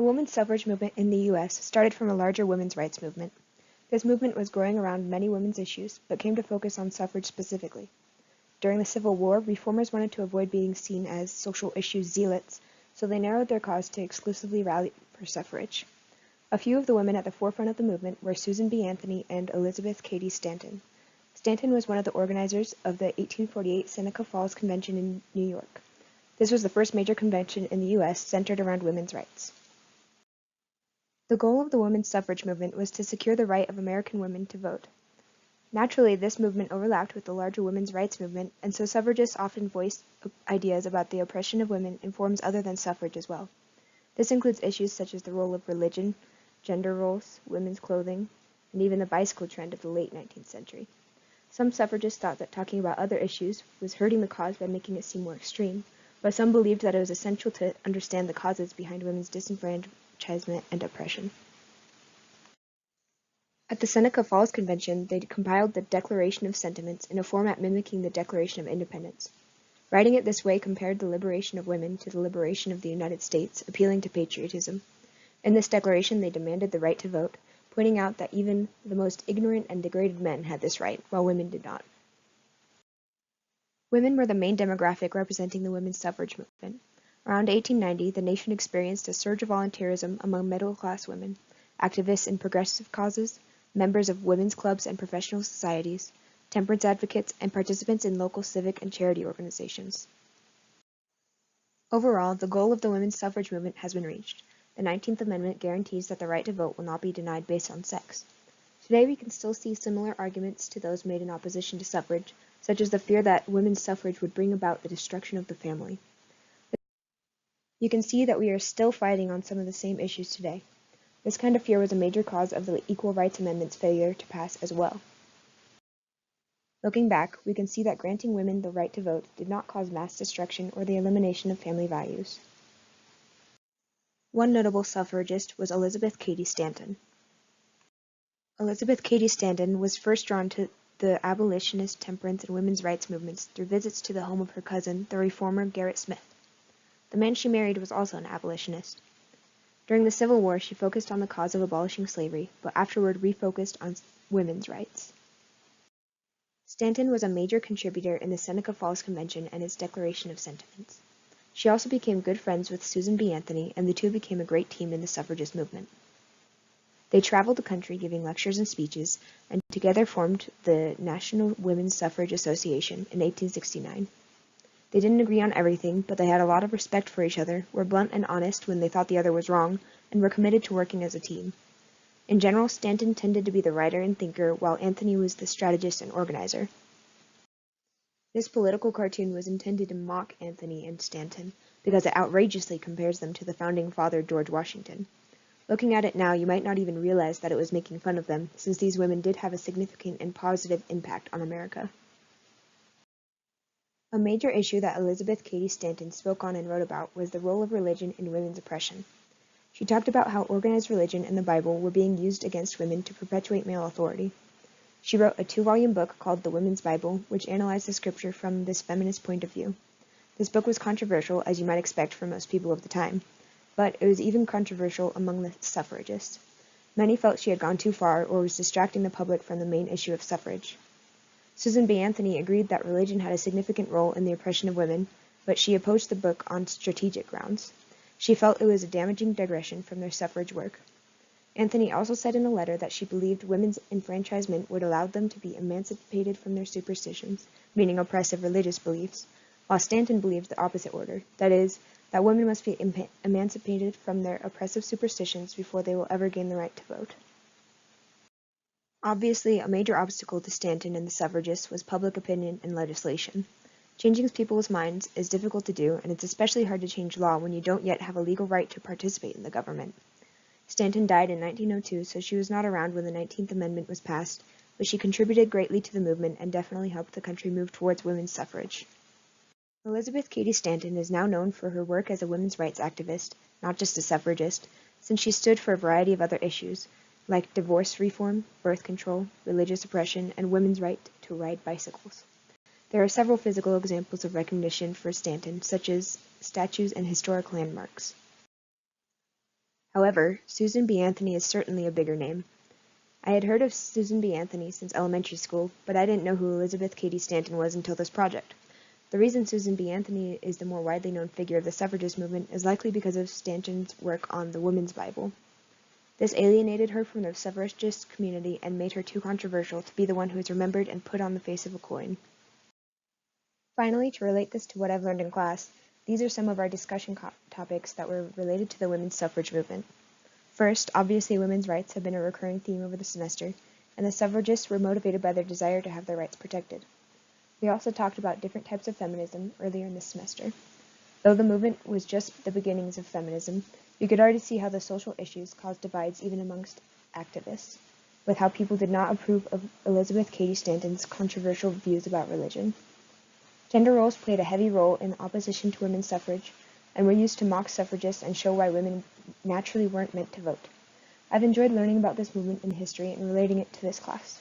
The women's suffrage movement in the U.S. started from a larger women's rights movement. This movement was growing around many women's issues, but came to focus on suffrage specifically. During the Civil War, reformers wanted to avoid being seen as social issue zealots, so they narrowed their cause to exclusively rally for suffrage. A few of the women at the forefront of the movement were Susan B. Anthony and Elizabeth Cady Stanton. Stanton was one of the organizers of the 1848 Seneca Falls Convention in New York. This was the first major convention in the U.S. centered around women's rights. The goal of the women's suffrage movement was to secure the right of American women to vote. Naturally, this movement overlapped with the larger women's rights movement, and so suffragists often voiced ideas about the oppression of women in forms other than suffrage as well. This includes issues such as the role of religion, gender roles, women's clothing, and even the bicycle trend of the late 19th century. Some suffragists thought that talking about other issues was hurting the cause by making it seem more extreme, but some believed that it was essential to understand the causes behind women's disenfranchisement and oppression. At the Seneca Falls Convention, they compiled the Declaration of Sentiments in a format mimicking the Declaration of Independence. Writing it this way compared the liberation of women to the liberation of the United States, appealing to patriotism. In this declaration, they demanded the right to vote, pointing out that even the most ignorant and degraded men had this right, while women did not. Women were the main demographic representing the women's suffrage movement. Around 1890, the nation experienced a surge of volunteerism among middle-class women, activists in progressive causes, members of women's clubs and professional societies, temperance advocates, and participants in local civic and charity organizations. Overall, the goal of the women's suffrage movement has been reached. The 19th Amendment guarantees that the right to vote will not be denied based on sex. Today, we can still see similar arguments to those made in opposition to suffrage, such as the fear that women's suffrage would bring about the destruction of the family. You can see that we are still fighting on some of the same issues today. This kind of fear was a major cause of the Equal Rights Amendment's failure to pass as well. Looking back, we can see that granting women the right to vote did not cause mass destruction or the elimination of family values. One notable suffragist was Elizabeth Cady Stanton. Elizabeth Cady Stanton was first drawn to the abolitionist, temperance, and women's rights movements through visits to the home of her cousin, the reformer Gerrit Smith. The man she married was also an abolitionist. During the Civil War, she focused on the cause of abolishing slavery, but afterward refocused on women's rights. Stanton was a major contributor in the Seneca Falls Convention and its Declaration of Sentiments. She also became good friends with Susan B. Anthony, and the two became a great team in the suffragist movement. They traveled the country giving lectures and speeches, and together formed the National Women's Suffrage Association in 1869. They didn't agree on everything, but they had a lot of respect for each other, were blunt and honest when they thought the other was wrong, and were committed to working as a team. In general, Stanton tended to be the writer and thinker, while Anthony was the strategist and organizer. This political cartoon was intended to mock Anthony and Stanton, because it outrageously compares them to the founding father George Washington. Looking at it now, you might not even realize that it was making fun of them, since these women did have a significant and positive impact on America. A major issue that Elizabeth Cady Stanton spoke on and wrote about was the role of religion in women's oppression. She talked about how organized religion and the Bible were being used against women to perpetuate male authority. She wrote a 2-volume book called The Women's Bible, which analyzed the scripture from this feminist point of view. This book was controversial, as you might expect from most people of the time, but it was even controversial among the suffragists. Many felt she had gone too far or was distracting the public from the main issue of suffrage. Susan B. Anthony agreed that religion had a significant role in the oppression of women, but she opposed the book on strategic grounds. She felt it was a damaging digression from their suffrage work. Anthony also said in a letter that she believed women's enfranchisement would allow them to be emancipated from their superstitions, meaning oppressive religious beliefs, while Stanton believed the opposite order, that is, that women must be emancipated from their oppressive superstitions before they will ever gain the right to vote. Obviously, a major obstacle to Stanton and the suffragists was public opinion and legislation. Changing people's minds is difficult to do, and it's especially hard to change law when you don't yet have a legal right to participate in the government. Stanton died in 1902, so she was not around when the 19th Amendment was passed, but she contributed greatly to the movement and definitely helped the country move towards women's suffrage. Elizabeth Cady Stanton is now known for her work as a women's rights activist, not just a suffragist, since she stood for a variety of other issues, like divorce reform, birth control, religious oppression, and women's right to ride bicycles. There are several physical examples of recognition for Stanton, such as statues and historic landmarks. However, Susan B. Anthony is certainly a bigger name. I had heard of Susan B. Anthony since elementary school, but I didn't know who Elizabeth Cady Stanton was until this project. The reason Susan B. Anthony is the more widely known figure of the suffragist movement is likely because of Stanton's work on the Woman's Bible. This alienated her from the suffragist community and made her too controversial to be the one who is remembered and put on the face of a coin. Finally, to relate this to what I've learned in class, these are some of our discussion topics that were related to the women's suffrage movement. First, obviously women's rights have been a recurring theme over the semester, and the suffragists were motivated by their desire to have their rights protected. We also talked about different types of feminism earlier in this semester. Though the movement was just the beginnings of feminism, you could already see how the social issues caused divides even amongst activists, with how people did not approve of Elizabeth Cady Stanton's controversial views about religion. Gender roles played a heavy role in opposition to women's suffrage, and were used to mock suffragists and show why women naturally weren't meant to vote. I've enjoyed learning about this movement in history and relating it to this class.